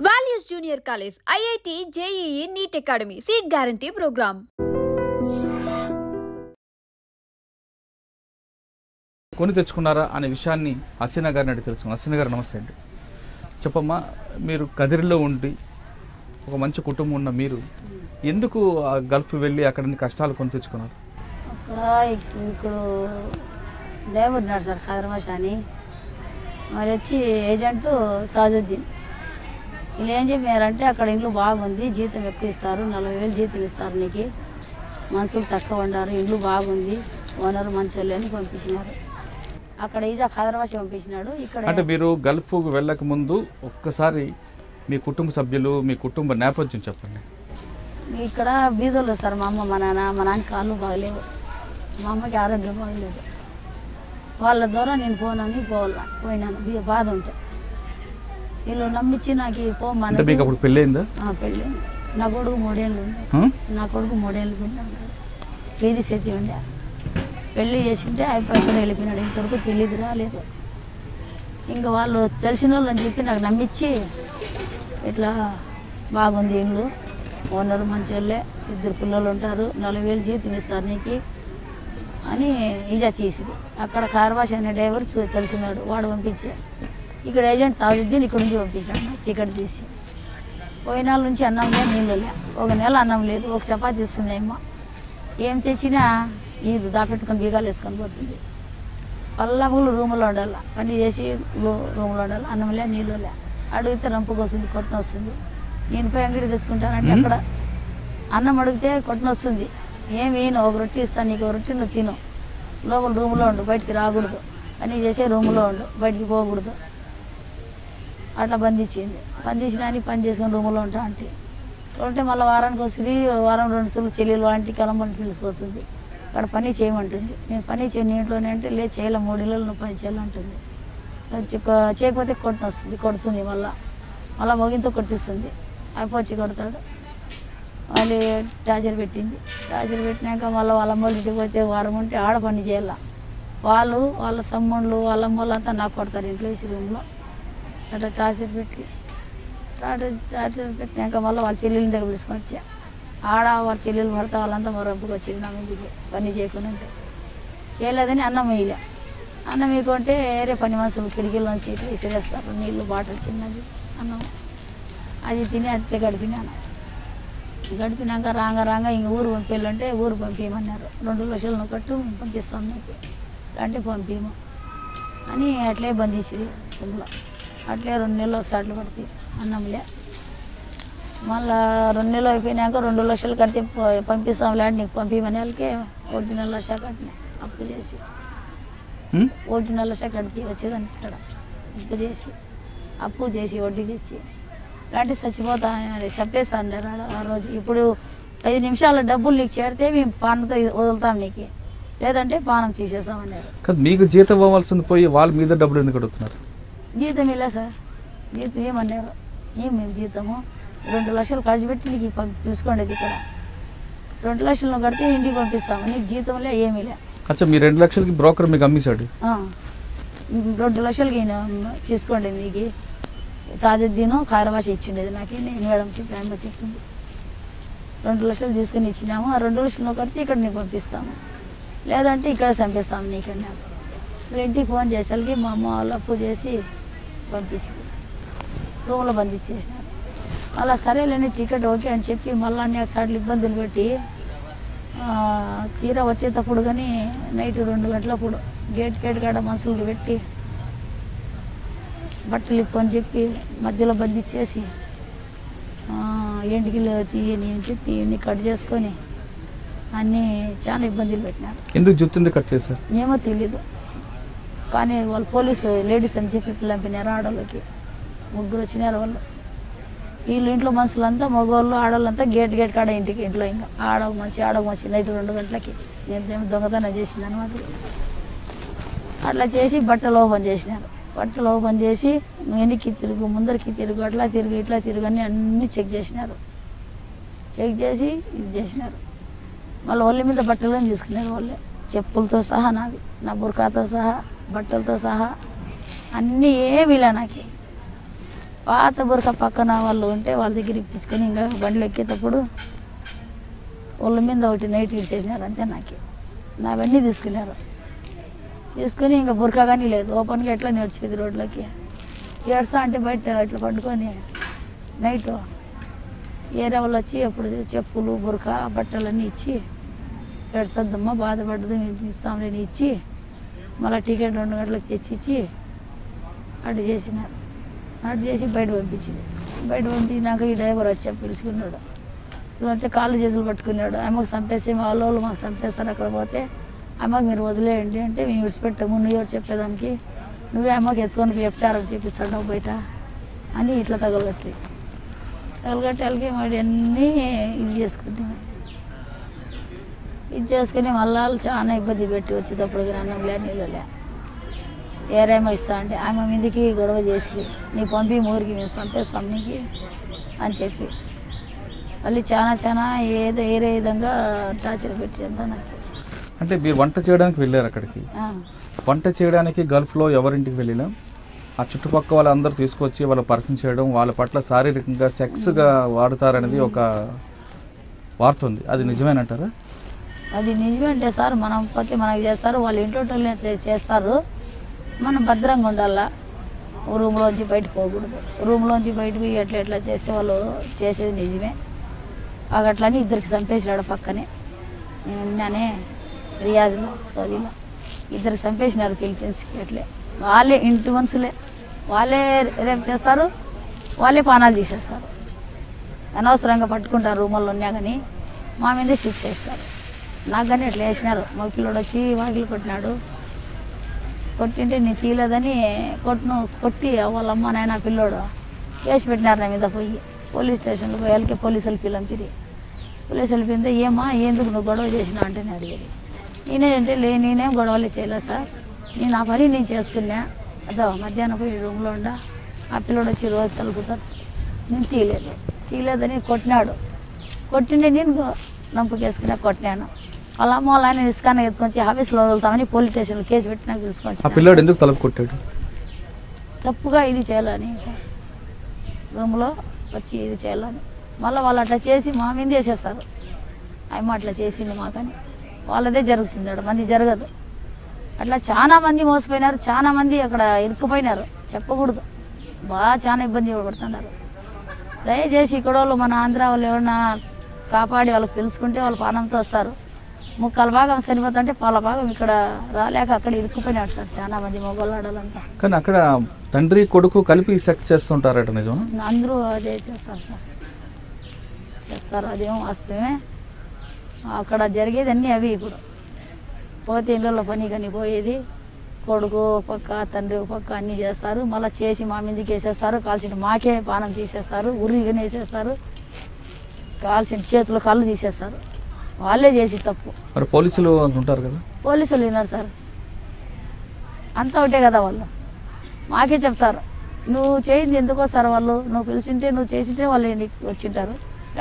Values Junior College, IIT, JEE, NEET Academy, Seat Guarantee Program. కొని తెచ్చుకున్నారా అనే విషయాన్ని హసీనా గారిని అడిగి తెలుసుకున్నాం. హసీనా గారు నమస్తే అండి. చెప్పమ్మా, మీరు కదిరిలో ఉండి ఒక మంచి కుటుంబం ఉన్న మీరు ఎందుకు గల్ఫ్ వెళ్ళి అక్కడ కష్టాలు కొని తెచ్చుకున్నారు? అక్కడ ఇప్పుడు లేబర్ ఉన్నాడు సార్ ఖైరమాష్ అని, మరి వచ్చి ఏజెంట్ తాజుద్దీన్. వీళ్ళు ఏం చెప్పారంటే అక్కడ ఇంట్లో బాగుంది, జీతం ఎక్కువ ఇస్తారు, 40,000 జీతం ఇస్తారు, నీకు మనుషులు తక్కువ ఉండారు, ఇంట్లో బాగుంది, ఓనర్ మంచోళ్ళు అని పంపించినారు. అక్కడ ఈజా ఖైరమాష్ పంపించినాడు. ఇక్కడ అంటే మీరు గల్ఫ్ వెళ్ళక ముందు ఒక్కసారి మీ కుటుంబ సభ్యులు, మీ కుటుంబ నేపథ్యం చెప్పండి. ఇక్కడ బీదోళ్ళు సార్, మా అమ్మ, మా నాన్న కాళ్ళు బాగలేవు, మా అమ్మకి ఆరోగ్యం బాగలేదు. వాళ్ళ ద్వారా నేను పోయినాను బాధ ఉంటే. వీళ్ళు నమ్మించి నాకు పోమని. మీకు అప్పుడు పెళ్ళయిందా? పెళ్ళి. నా కొడుకు 3 ఏళ్ళు ఉండే, నా కొడుకు 3 ఏళ్ళు ఉండే, వీధి చేతి ఉండే. పెళ్ళి చేసింటే అయిపోయి వెళ్ళిపోయినాడు, ఇంతవరకు తెలియదు, రాలేదు. ఇంకా వాళ్ళు తెలిసిన వాళ్ళు అని చెప్పి నాకు నమ్మించి ఇట్లా బాగుంది ఇల్లు, ఓనరు మంచోళ్ళే, 2 పిల్లలు ఉంటారు, 40,000 జీతం ఇస్తారు నీకు అని ఈజా తీసింది. అక్కడ ఖైరమాష్ అనే డ్రైవర్ తెలిసినాడు, వాడు పంపించే. ఇక్కడ ఏజెంట్ తాజుద్దీన్ ఇక్కడ నుంచి పంపించాడు నాకు టికెట్ తీసి. పోయినాళ్ళ నుంచి అన్నం లేదు, నీళ్ళు లే, 1 నెల అన్నం లేదు, 1 చపాతీ ఇస్తుంది అమ్మ. ఏం తెచ్చినా ఇది దాపెట్టుకొని బీగాలు వేసుకొని పోతుంది. పల్లములు రూములో ఉండాలి, పని చేసి రూములో ఉండాలి, అన్నం లే, నీళ్ళు లే. అడిగితే రంపుకు వస్తుంది, కొట్టన వస్తుంది. నేను పోయి అంగడి తెచ్చుకుంటానంటే అక్కడ అన్నం అడిగితే కొట్టన వస్తుంది. ఏమి 1 రొట్టె ఇస్తాను, నీకు 1 రొట్టె నువ్వు తిను, లోపల రూములో ఉండు, బయటికి రాకూడదు, పని చేసే రూములో ఉండు, బయటికి పోకూడదు. అట్లా బంధించింది. బంధించిన పని చేసుకొని రూములో ఉంటా అంటే ఉంటే మళ్ళీ వారానికి వస్తుంది, వారం 2 సార్లు చెల్లెలు వంటి కలంబని పిలిచిపోతుంది. అక్కడ పని చేయమంటుంది. నేను పని చేయను ఇంట్లోనే అంటే లేదు చేయలే, 3 ఇళ్ళు నువ్వు పని చేయాలంటుంది. చేయకపోతే కొట్టన వస్తుంది, కొడుతుంది, మళ్ళీ మొగితో కొట్టిస్తుంది. అయిపోయి కొడతాడు. వాళ్ళు టార్చర్ పెట్టింది. టార్చర్ పెట్టినాక మళ్ళీ వాళ్ళ అమ్మ ఇంటికి పోతే వారం ఉంటే ఆడ పని చేయాల. వాళ్ళ తమ్ముళ్ళు, వాళ్ళ అమ్మలు అంతా నాకు కొడతారు ఇంట్లో వేసి రూమ్లో. అట్లా టార్చర్ పెట్టినాక మళ్ళీ వాళ్ళ చెల్లెల దగ్గర పిలుచుకొని వచ్చా. ఆడ వాళ్ళ చెల్లెలు పడతా వాళ్ళంతా మరొప్పుకు వచ్చింది నా మీదకి, పని చేయకుండా ఉంటే. చేయలేదని అన్నం వేయలే. అన్నం వేయకుంటే వేరే పని మనుషులు కిటికీలోంచి ఇట్లా విసిరేస్తారు, నీళ్ళు బాటిల్ చిన్నది అన్నం. అది తిని అట్లే గడిపినాను. గడిపినాక రాంగ ఇంక ఊరు పంపించాలంటే ఊరు పంపించమన్నారు. 2 లక్షలు నువ్వు కట్టు, పంపిస్తాం నీకు అంటే పంపించము అని అట్లే బంధించి రూమ్లో. అట్లే 2 నెలలు ఒకసారి పడుతుంది అన్నంలే. మళ్ళా 2 నెలలు అయిపోయినాక 2 లక్షలు కడితే పంపిస్తాంలే అని నీకు పంపించమని వాళ్ళకి 1.5 లక్ష కట్టినా అప్పు చేసి. 1.5 లక్ష కడితే వచ్చేదాన్ని ఇక్కడ అప్పు చేసి వడ్డీ తెచ్చి ఇలాంటి చచ్చిపోతా చెప్పేస్తా అన్నారు ఆ రోజు. ఇప్పుడు 5 నిమిషాల డబ్బులు నీకు చేరితే మేము పానంతో వదులుతాం నీకు, లేదంటే పానం తీసేస్తామన్నారు. మీకు జీతం ఇవ్వాల్సింది పోయి వాళ్ళ మీద డబ్బులు ఎందుకు అడుగుతున్నారు? జీతం ఇలా సార్, జీతం ఏమన్నారు, మేము జీతము 2 లక్షలు ఖర్చు పెట్టి నీకు పిలుచుకోండి, ఇక్కడ 2 లక్షలు కడితే ఇంటికి పంపిస్తాము, నీకు జీతంలే ఏమీలే. అచ్చా, మీ 2 లక్షలకి బ్రోకర్ మీకు అమ్మేశాడు? 2 లక్షలకి తీసుకోండి, నీకు తాజుద్దీను ఖైరమాష్ ఇచ్చిండేది నాకు, నేను మేడం చెప్పి ఆయన చెప్పింది. 2 లక్షలు తీసుకుని ఇచ్చినాము, ఆ 2 లక్షలు కడితే ఇక్కడ నీకు పంపిస్తాము, లేదంటే ఇక్కడ చంపిస్తాము నీకన్నా. ఇంటికి ఫోన్ చేసేసరికి మా అమ్మ వాళ్ళు అప్పు చేసి పంపించింది, రూమ్లో బంధించేసినారు. అలా సరేలేని టికెట్ ఓకే అని చెప్పి మళ్ళీ అనేక సార్లు ఇబ్బందులు పెట్టి తీరా వచ్చేటప్పుడు కానీ నైట్ 2 గంటలప్పుడు గేట్ కాడ మనుషులకి పెట్టి బట్టలు ఇప్పని చెప్పి మధ్యలో బంధించేసి ఎంటికి తీయని అని చెప్పి ఇన్ని కట్ చేసుకొని అన్నీ చాలా ఇబ్బందులు పెట్టినారు. ఎందుకు జుట్టు కట్ చేశారు ఏమో తెలీదు, కానీ వాళ్ళు పోలీసు లేడీస్ అని చెప్పి పిల్లంపినారు. ఆడవాళ్ళకి 3 వచ్చినారు వాళ్ళు. వీళ్ళు ఇంట్లో మనుషులంతా మగవాళ్ళు ఆడవాళ్ళంతా గేట్ కాడ ఇంట్లో ఇంకా ఆడవ మనిషి నైట్ 2 గంటలకి నేను దొంగతనం చేసింది అనమాట. అట్లా చేసి బట్టలు ఓపెన్ చేసినారు. బట్టలు ఓపెన్ చేసి వెనక్కి తిరుగు, ముందరికి తిరుగు, అట్లా తిరుగు, ఇట్లా తిరుగు అని అన్నీ చెక్ చేసినారు. చెక్ చేసి ఇది చేసినారు. మళ్ళీ వాళ్ళ మీద బట్టలను తీసుకున్నారు వాళ్ళే, చెప్పులతో సహా నావి, నా బుర్కాతో సహా, బట్టలతో సహా అన్నీ ఏమీ ఇలా నాకు. పాత బురక పక్కన వాళ్ళు ఉంటే వాళ్ళ దగ్గర ఇప్పించుకొని ఇంకా బండ్లు ఎక్కేటప్పుడు వాళ్ళ మీద ఒకటి నైట్ ఇచ్చేసినారు అంతే నాకు. నావన్నీ తీసుకున్నారు. తీసుకుని ఇంకా బురక కానీ లేదు, ఓపెన్గా ఎట్లా వచ్చేది రోడ్లోకి. ఏడ్స్తా అంటే బయట ఇట్లా పండుకొని నైట్ ఏరే వాళ్ళు వచ్చి అప్పుడు చెప్పులు బురక బట్టలన్నీ ఇచ్చి ఏడ్సద్దమ్మా బాధపడ్డది మేము ఇస్తాంలేని ఇచ్చి మళ్ళీ టికెట్ 2 గంటలకు తెచ్చిచ్చి అటు చేసినారు. అటు చేసి బయట పంపించింది. బయట పంపించినాక ఈ డ్రైవర్ వచ్చా పిలుచుకున్నాడు. అంటే కాళ్ళు చేతులు పట్టుకున్నాడు. అమ్మకు చంపేసి మా వాళ్ళు మాకు చంపేస్తారు అక్కడ పోతే అమ్మకి మీరు వదిలేయండి అంటే మేము విడిచిపెట్టాము. నువ్వు ఎవరు చెప్పేదానికి, నువ్వే అమ్మకి ఎత్తుకొని వ్యభిచారం చేపిస్తాడు బయట అని ఇట్లా తగలగట్టి వాళ్ళకి మరి అన్నీ ఇది చేసుకుంటాము. ఇది చేసుకుని మళ్ళీ చాలా ఇబ్బంది పెట్టి వచ్చేటప్పుడు అన్నంలే నీళ్ళలే ఏరేమో ఇస్తా అంటే ఆమె మీదకి గొడవ చేసి నీ పంపి ఊరికి మేము చంపేస్తాం నీకు అని చెప్పి మళ్ళీ చాలా ఏదో ఏరే విధంగా టార్చర్ పెట్టి అంతా నాకు. అంటే మీరు వంట చేయడానికి వెళ్ళారు అక్కడికి. వంట చేయడానికి గల్ఫ్లో ఎవరింటికి వెళ్ళినా ఆ చుట్టుపక్కల వాళ్ళందరూ తీసుకొచ్చి వాళ్ళు పరిచయం చేయడం, వాళ్ళ పట్ల శారీరకంగా సెక్స్గా వాడుతారనేది ఒక వార్త ఉంది. అది నిజమేనంటారా? అది నిజమే అంటే సార్ మనం పోతే మనకి చేస్తారు, వాళ్ళు ఇంట్లో చేస్తారు. మనం భద్రంగా ఉండాలా, రూమ్లోంచి బయటకు పోకూడదు. రూమ్లోంచి బయటకు ఎట్లా చేస్తే వాళ్ళు చేసేది నిజమే. అట్లని ఇద్దరికి చంపేసినాడు పక్కనే. నేను ఉన్నానే రియాజ్లో సౌదీలో, ఇద్దరు చంపేసినారు ఫిలిపీన్స్కి. అట్లే వాళ్ళే ఇంటి మనుషులే, వాళ్ళే రేపు చేస్తారు, వాళ్ళే పానాలు తీసేస్తారు. అనవసరంగా పట్టుకుంటారు రూముల్లో ఉన్నా కానీ మా మీదే శిక్ష వేస్తారు. నాకు కానీ అట్లా వేసినారు. మా పిల్లోడు వచ్చి వాకిలు కొట్టినాడు. కొట్టింటే నేను తీయలేదని కొట్టి వాళ్ళ అమ్మ నాయన పిల్లోడు వేసి పెట్టినారు నా మీద. పోయి పోలీస్ స్టేషన్లో పోయాలకి పోలీసులు పిల్లంపిరి. పోలీసులు పిలితే ఏమా ఎందుకు నువ్వు గొడవ చేసినావు అంటే నేను అడిగేది. నేనేంటే నేనేం గొడవలే చేయలేదు సార్, నేను ఆ పని నేను చేసుకున్నా. అదో మధ్యాహ్నం పోయి రూమ్లో ఉండా ఆ పిల్లోడు వచ్చి రోజు తలుపుతారు. నేను తీయలేదని కొట్టినాడు. కొట్టిండే నేను నంపుకేసుకున్నా కొట్టినాను. వాళ్ళ అమ్మ వాళ్ళ ఆయన ఇసుకాన ఎత్తుకొచ్చి ఆఫీస్లో వదులుతామని పోలీస్ స్టేషన్లో కేసు పెట్టినా తెలుసుకొచ్చి. ఆ పిల్లోడు ఎందుకు తలుపు కొట్టాడు? తప్పుగా ఇది చేయాలని సార్, రూమ్లో వచ్చి ఇది చేయాలని. మళ్ళీ వాళ్ళు అట్లా చేసి మా మీద వేసేస్తారు. అమ్మ అట్లా చేసింది మాకని. వాళ్ళదే జరుగుతుంది, అక్కడ మంది జరగదు. అట్లా చాలా మంది మోసపోయినారు, చాలా మంది అక్కడ ఇరుక్కుపోయినారు. చెప్పకూడదు, బాగా చాలా ఇబ్బంది పడుతున్నారు. దయచేసి ఇక్కడ వాళ్ళు మన ఆంధ్ర వాళ్ళు ఏమన్నా కాపాడి వాళ్ళకి పిలుచుకుంటే వాళ్ళు పానంతో వస్తారు. 3/4 భాగం చనిపోతుంటే 1/4 భాగం ఇక్కడ రాలేక అక్కడ ఇరుక్కుపోయినాడు సార్ చాలా మంది మొగోళ్ళాడాలంతా. కానీ అక్కడ తండ్రి కొడుకు కలిపి సెక్స్ చేస్తుంటారట, నిజం? అందరూ అదే చేస్తారు సార్, చేస్తారు. అదేమో వాస్తవమే. అక్కడ జరిగేది అన్నీ అవి. ఇప్పుడు పోతే ఇళ్ళల్లో పని కానీ పోయేది, కొడుకు పక్క తండ్రి పక్క అన్నీ చేస్తారు. మళ్ళీ చేసి మా మీదకి వేసేస్తారు. కాల్చిన మాకే పానం తీసేస్తారు, ఉరిగానే వేసేస్తారు. కాల్చిన చేతులు కళ్ళు తీసేస్తారు. వాళ్ళే చేసి తప్పు. మరి పోలీసులు ఉంటారు కదా? పోలీసులు విన్నారు సార్, అంతా ఒకటే కదా. వాళ్ళు మాకే చెప్తారు, నువ్వు చేయింది ఎందుకు వస్తారు వాళ్ళు, నువ్వు పిలిచింటే నువ్వు చేసింటే వాళ్ళు వచ్చింటారు,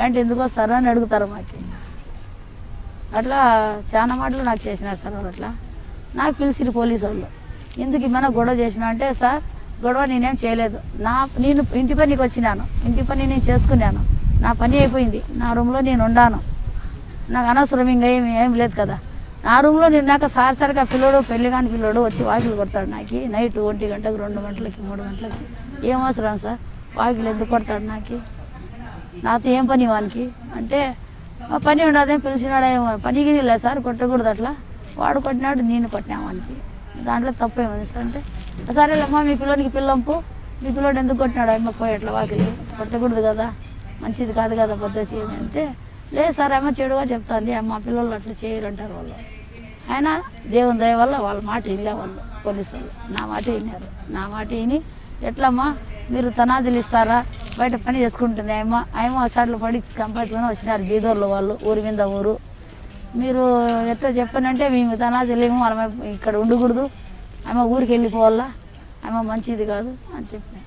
అంటే ఎందుకు వస్తారు అని అడుగుతారు మాకి. అట్లా చాలా మాటలు నాకు చేసినారు సార్ వాళ్ళు. అట్లా నాకు పిలిచిన పోలీసు వాళ్ళు ఎందుకు ఏమైనా గొడవ చేసినా అంటే, సార్ గొడవ నేనేం చేయలేదు, నేను ఇంటి పనికి వచ్చినాను, ఇంటి పని నేను చేసుకున్నాను, నా పని అయిపోయింది, నా రూమ్లో నేను ఉండాను, నాకు అనవసరం ఇంకా ఏం లేదు కదా. నా రూమ్లో నిన్నాక సారిసరిగా పిల్లోడు పెళ్లి కాని పిల్లోడు వచ్చి వాకిలు కొడతాడు నాకు నైట్ 1 గంటకి 2 గంటలకి 3 గంటలకి. ఏం అవసరం సార్ వాకిలు ఎందుకు కొడతాడు నాకు, నాతో ఏం పని వానికి అంటే, పని ఉండదేం పిలిచినాడేమో, పనికి లేదు సార్ కొట్టకూడదు అట్లా, వాడు కొట్టినాడు నేను కొట్టినాము వానికి, దాంట్లో తప్పేముంది సార్ అంటే, సరేలేమ్మా మీ పిల్లోనికి పిల్లంపు, మీ పిల్లోడు ఎందుకు కొట్టినాడు అమ్మ పోయి అట్లా వాకిలి కొట్టకూడదు కదా, మంచిది కాదు కదా పద్ధతి అంటే, లేదు సార్ అమ్మ చెడుగా చెప్తాంది, అమ్మ పిల్లలు అట్లా చేయరంటారు వాళ్ళు. అయినా దేవుని దయ వల్ల వాళ్ళ మాట వినలే వాళ్ళు పోలీసు వాళ్ళు, నా మాట విన్నారు. నా మాట విని ఎట్లమ్మా మీరు తనాజులు ఇస్తారా, బయట పని చేసుకుంటుంది ఆయమ్మ అసాట్లు పడి కంపల్సరీ వచ్చినారు బీదోర్లు వాళ్ళు, ఊరి మీద ఊరు, మీరు ఎట్లా చెప్పానంటే మేము తనాజులు ఏమో వాళ్ళ ఇక్కడ ఉండకూడదు, ఆమె ఊరికి వెళ్ళిపోవాలా, ఆమె మంచిది కాదు అని చెప్పిన.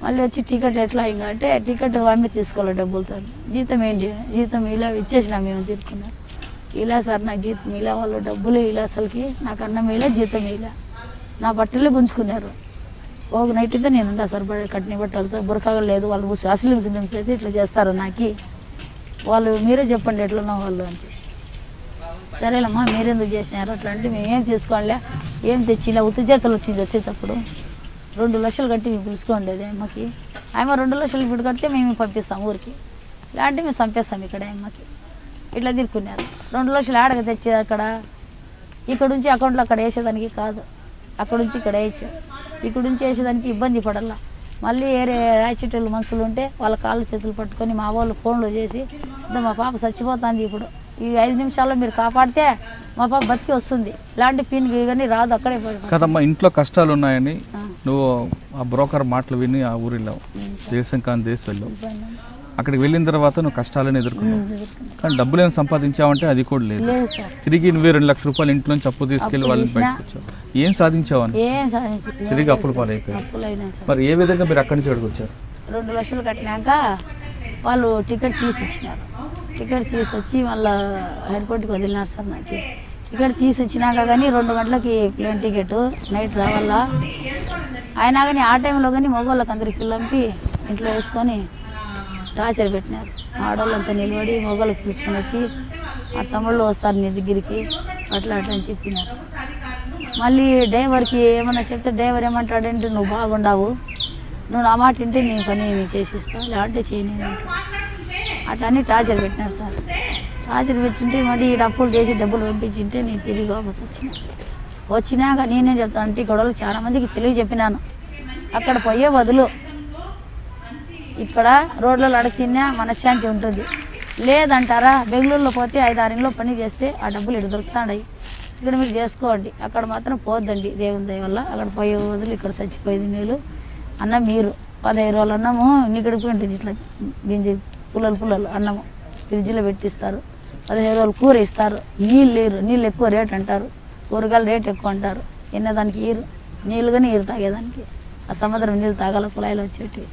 మళ్ళీ వచ్చి టికెట్ ఎట్లా ఇంకా అంటే, టికెట్ ఆమె తీసుకోవాలి డబ్బులతో, జీతం ఏంటి, జీతం ఇలా ఇచ్చేసినా మేము తీసుకున్నాం. ఇలా సార్ నాకు జీతం ఇలా, వాళ్ళు డబ్బులు ఇలా, అసలుకి నాకు అన్నం ఇలా జీతం ఇలా, నా బట్టలే గుంజుకున్నారు. ఒక నైట్ అయితే నేను ఉంటా సార్ కట్టిన బట్టలతో బురకాగా లేదు వాళ్ళు ముస్లిమ్స్ అయితే ఇట్లా చేస్తారు నాకు వాళ్ళు మీరే చెప్పండి ఎట్లున్నా వాళ్ళు అని చెప్పి సరేలమ్మా మీరెందుకు చేసినారు అట్లా అంటే మేము ఏం తీసుకోవాలే ఏం తెచ్చినా ఉత్తి చేతులు వచ్చింది వచ్చేటప్పుడు 2 లక్షలు కట్టి మేము పిలుచుకోండి అమ్మకి ఆమె 2 లక్షలు ఇప్పుడు కడితే మేము పంపిస్తాం ఊరికి లేదంటే మేము చంపేస్తాం ఇక్కడ అమ్మకి ఇట్లా తిరుక్కున్నారు 2 లక్షలు ఆడగా తెచ్చి అక్కడ ఇక్కడ నుంచి అకౌంట్లో అక్కడ వేసేదానికి కాదు అక్కడ నుంచి ఇక్కడ వేయచ్చు ఇక్కడ నుంచి వేసేదానికి ఇబ్బంది పడాల మళ్ళీ వేరే రాయిచెట్టెలు మనుషులు ఉంటే వాళ్ళ కాళ్ళు చేతులు పట్టుకొని మా వాళ్ళు ఫోన్లో చేసి మా పాప చచ్చిపోతుంది ఇప్పుడు ఈ 5 నిమిషాల్లో మీరు కాపాడితే మా పాప బతికి వస్తుంది ఇలాంటి పిన్ కానీ రాదు అక్కడే కదమ్మా ఇంట్లో కష్టాలు ఉన్నాయని నువ్వు ఆ బ్రోకర్ మాటలు విని ఆ ఊరిలో దేశం కాని దేశం వెళ్ళావు అక్కడికి వెళ్ళిన తర్వాత నువ్వు కష్టాలను ఎదుర్కొన్నావు కానీ డబ్బులు ఏమైనా సంపాదించావంటే అది కూడా లేదు తిరిగి నువ్వే 2 లక్షల రూపాయలు ఇంట్లో నుంచి అప్పు తీసుకెళ్లి వాళ్ళని బయటకు వచ్చావు ఏం సాధించావని తిరిగి అప్పులు పాలైపోయావు మరి ఏ విధంగా మీరు అక్కడి నుంచి అక్కడికి వచ్చారు 2 లక్షలు కట్టినాక వాళ్ళు టికెట్ తీసి ఇచ్చినారు టికెట్ తీసుకొచ్చి మళ్ళీ ఎయిర్పోర్ట్కి వదిలినారు సార్ నాకు టికెట్ తీసి వచ్చినాక కానీ 2 గంటలకి ప్లేన్ టికెట్ నైట్ రావాలా అయినా కానీ ఆ టైంలో కానీ మగవాళ్ళకి అందరికి పిల్లంపి ఇంట్లో వేసుకొని టార్చర్ పెట్టినారు ఆడవాళ్ళంతా నిలబడి మగవాళ్ళకి పిలుచుకొని వచ్చి ఆ తమ్ముళ్ళు వస్తారు నీ దగ్గరికి అట్లా అని చెప్పినారు మళ్ళీ డ్రైవర్కి ఏమన్నా చెప్తే డ్రైవర్ ఏమంటాడంటే నువ్వు బాగుండావు నువ్వు నా మాట వింటే నీ పని నేను చేసిస్తావు లేదంటే చేయను అట్లా అని టార్చర్ పెట్టినారు సార్ టార్చర్ పెట్టింటే మళ్ళీ అప్పులు చేసి డబ్బులు పంపించింటే నేను తిరిగి వాపస్ వచ్చినాక నేనేం చెప్తాను అంటే గొడవలు చాలా మందికి తెలియజెప్పినాను అక్కడ పోయే బదులు ఇక్కడ రోడ్లలో అడిగి తిన్నా మనశ్శాంతి ఉంటుంది లేదంటారా బెంగళూరులో పోతే 5-6 ఇంట్లో పని చేస్తే ఆ డబ్బులు ఇక్కడ దొరుకుతాయి ఇక్కడ మీరు చేసుకోండి అక్కడ మాత్రం పోద్దండి దేవుని దయ వల్ల అక్కడ పోయే బదులు ఇక్కడ చచ్చిపోయేది మేలు అన్న మీరు 15 రోజులు అన్నము నీకడికి ఉంటుంది ఇట్లా గింజ పుల్లలు అన్నము ఫ్రిడ్జ్లో పెట్టిస్తారు 15 రోజులు కూర ఇస్తారు నీళ్ళు ఎక్కువ రేట్ అంటారు కూరగాయలు రేట్ ఎక్కువ అంటారు దానికి నీళ్ళుగా నీరు తాగేదానికి ఆ సముద్రం నీళ్ళు తాగాల కుళాయిలు వచ్చేటి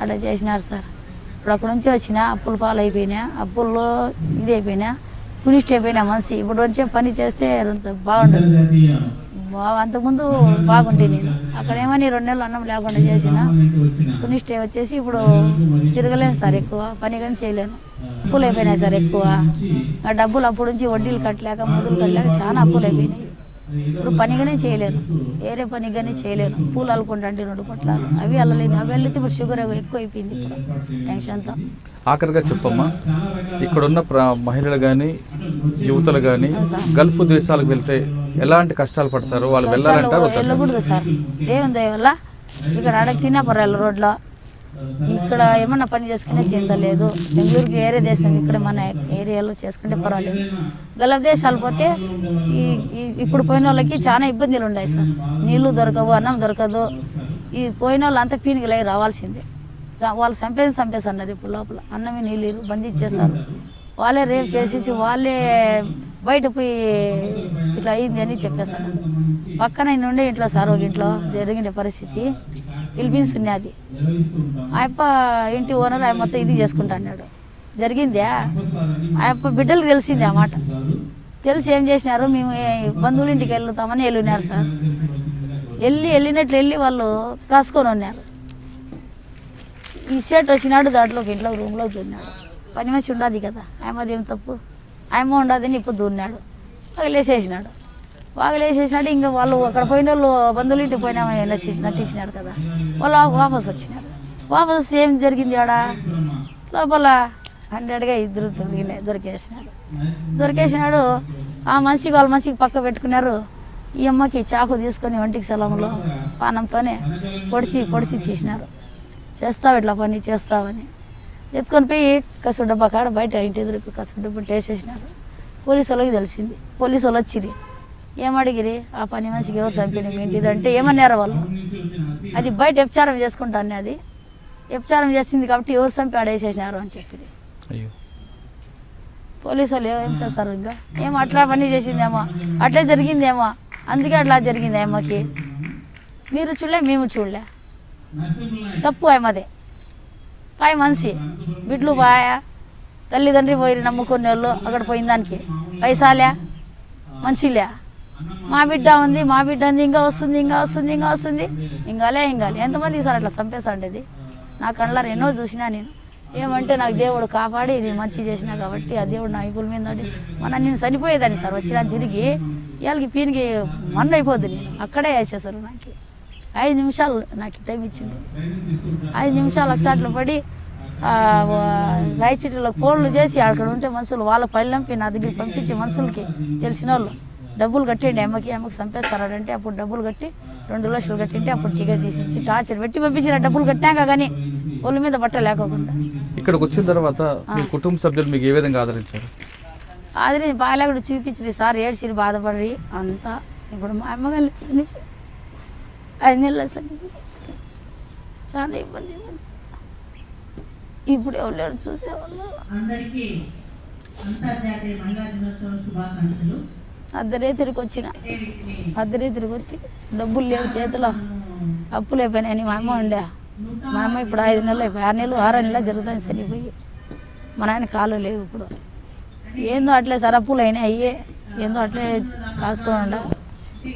అట్లా చేసినారు సార్ ఇప్పుడు అక్కడ నుంచి వచ్చిన అప్పులు పాలైపోయినా అప్పుల్లో ఇది అయిపోయినా కునిష్టి అయిపోయినా మనిషి ఇప్పుడు వచ్చే పని చేస్తే అంత బాగుండదు అంతకుముందు బాగుంటే నేను అక్కడ ఏమని 2 నెలలు అన్నం లేకుండా చేసిన కునిష్టి వచ్చేసి ఇప్పుడు తిరగలేను సార్ ఎక్కువ పని కానీ చేయలేను అప్పులు అయిపోయినాయి సార్ ఎక్కువ ఆ డబ్బులు అప్పుడు నుంచి వడ్డీలు కట్టలేక మొదలు కట్టలేక చాలా అప్పులు అయిపోయినాయి ఇప్పుడు పనిగానే చేయలేను వేరే పనిగానే చేయలేను పూలు అల్లుకుంటే 2 పొట్లాలు అవి అల్లలేను అవి వెళ్తే ఇప్పుడు షుగర్ ఎక్కువ అయిపోయింది ఇప్పుడు టెన్షన్తో ఆఖరిగా చెప్పమ్మా ఇక్కడున్న మహిళలు కానీ యువతలు కానీ గల్ఫ్ దేశాలకు వెళ్తే ఎలాంటి కష్టాలు పడతారు వాళ్ళు వెళ్ళాలంటారు వెళ్ళకూడదు సార్ దేవుని దయ వల్ల ఇక్కడ అడగ తిన్నా పర్వాలేదు రోడ్లో ఇక్కడ ఏమన్నా పని చేసుకునే చింత లేదు బెంగళూరుకి వేరే దేశం ఇక్కడ మన ఏరియాలో చేసుకుంటే పర్వాలేదు గల్ఫ్ దేశాలు పోతే ఇప్పుడు పోయిన వాళ్ళకి చాలా ఇబ్బందులు ఉన్నాయి సార్ నీళ్లు దొరకవు అన్నం దొరకదు ఈ పోయిన వాళ్ళు అంతా పీనికలై రావాల్సిందే వాళ్ళు చంపేస్తున్నారు ఇప్పుడు లోపల అన్నమే నీళ్ళు బంధించేస్తారు వాళ్ళే రేపు చేసేసి వాళ్ళే బయట పోయి ఇట్లా అయింది అని చెప్పేస్తాను పక్కన ఉండే ఇంట్లో సార్ ఒక ఇంట్లో జరిగిన పరిస్థితి ఫిలిపీన్స్ ఉన్నది ఆయప్ప ఇంటి ఓనర్ ఆయన మొత్తం ఇది చేసుకుంటా అన్నాడు జరిగిందే ఆయప్ప బిడ్డలకు తెలిసింది ఆ మాట తెలిసి ఏం చేసినారు మేము బంధువుల ఇంటికి వెళ్తామని వెళ్ళినారు సార్ వెళ్ళినట్లు వాళ్ళు కాసుకొని ఉన్నారు ఈ సెట్ వచ్చినాడు దాంట్లోకి ఇంట్లో రూమ్లోకి దూరినాడు పని మనిషి ఉండదు కదా ఆయమది ఏం తప్పు ఆయమ ఉండదని ఇప్పుడు దూరినాడు వాగలేసేసినాడు ఇంకా వాళ్ళు అక్కడ పోయిన వాళ్ళు బంధువుల ఇంటికి పోయినామని నటించినారు కదా వాళ్ళు వాపస్ వచ్చినారు వాపస్ ఏం జరిగింది ఆడ లోపల 100గా 2 దొరికేసినాడు ఆ మనిషికి వాళ్ళ మనిషికి పక్క పెట్టుకున్నారు ఈ అమ్మకి చాకు తీసుకొని ఒంటికి సలంలో పానంతోనే పొడిచి తీసినారు చేస్తావు ఇట్లా పని చేస్తావని ఎత్తుకొని పోయి కసు డబ్బా కాడ బయట ఇంటి ఎదురుకు కసు డబ్బా వేసేసినారు పోలీసు వాళ్ళకి తెలిసింది పోలీసు వాళ్ళు వచ్చిరి ఏమడిగిరి ఆ పని మనిషికి ఎవరు చంపిన మీ ఇంటిది అంటే ఏమన్నారు వాళ్ళు అది బయట వ్యభిచారం చేసుకుంటాను అది వ్యభిచారం చేసింది కాబట్టి ఎవరు చంపి ఆడేసేసినారు అని చెప్పి పోలీసు వాళ్ళు ఏం చేస్తారు ఇంకా ఏమో అట్లా పని చేసిందేమో అట్లా జరిగిందేమో అందుకే అట్లా జరిగింది అమ్మకి మీరు చూడలే మేము చూడలే తప్పు అమ్మదే పాయ మనిషి బిడ్లు పాయా తల్లిదండ్రి పోయి నమ్ముకునే వాళ్ళు అక్కడ పోయిన దానికి పైసాలే మనిషిలే మా బిడ్డ ఉంది ఇంకా వస్తుంది ఇంకాలే ఎంతమంది సార్ అట్లా చంపేసాండేది. నా కళ్ళ ఎన్నో చూసినా నేను. ఏమంటే నాకు దేవుడు కాపాడి నేను మంచి చేసినా కాబట్టి ఆ దేవుడు నా ఐపుల మీద నేను చనిపోయేదాన్ని సార్. వచ్చినా తిరిగి ఇవాళకి పీనికి మన్ను అయిపోద్ది. నేను అక్కడే వేసేసారు. నాకు 5 నిమిషాలు నాకు టైం ఇచ్చింది. 5 నిమిషాలు అక్షాట్లో పడి రాయచీటీలో ఫోన్లు చేసి అక్కడ ఉంటే మనుషులు వాళ్ళ పళ్ళంపి నా దగ్గర పంపించి మనుషులకి తెలిసిన వాళ్ళు డబ్బులు కట్టండి అమ్మకి చంపేస్తారంటే అప్పుడు డబ్బులు కట్టి 2 లక్షలు కట్టింటే అప్పుడు టికెట్ తీసిచ్చి టార్చర్ పెట్టి పంపించిన డబ్బులు కట్టాక కానీ ఒళ్ళ మీద బట్ట లేకోకుండా. ఇక్కడికి వచ్చిన తర్వాత మీ కుటుంబ సభ్యులు మీకు ఏ విధంగా ఆదరించారు? బాగాలేకుండా చూపించింది సార్. ఏడ్చిరి బాధపడి అంతా. ఇప్పుడు మా అమ్మగారు చనిపోయి 5 నెలలు చనిపోయి చాలా ఇబ్బంది. ఇప్పుడు ఎవరు లేరు చూసేవాళ్ళు. అర్ధరేతిరికి వచ్చి డబ్బులు లేవు చేతిలో, అప్పులు అయిపోయినాయని మా అమ్మ ఉండే. మా అమ్మ ఇప్పుడు 5 నెలలు అయిపోయి 6 నెలలు 6 నెలలు జరుగుతుంది చనిపోయి. మా నాయన కాలు లేవు. ఇప్పుడు ఏందో అట్లే సార్ అప్పులు అయినాయి. ఏందో అట్లే కాసుకోండా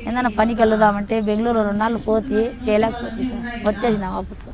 ఏదైనా పనికి వెళ్దామంటే బెంగళూరు 2 నాళ్ళు పోతే చేయలేకపోతే సార్ వచ్చేసిన వాపసు.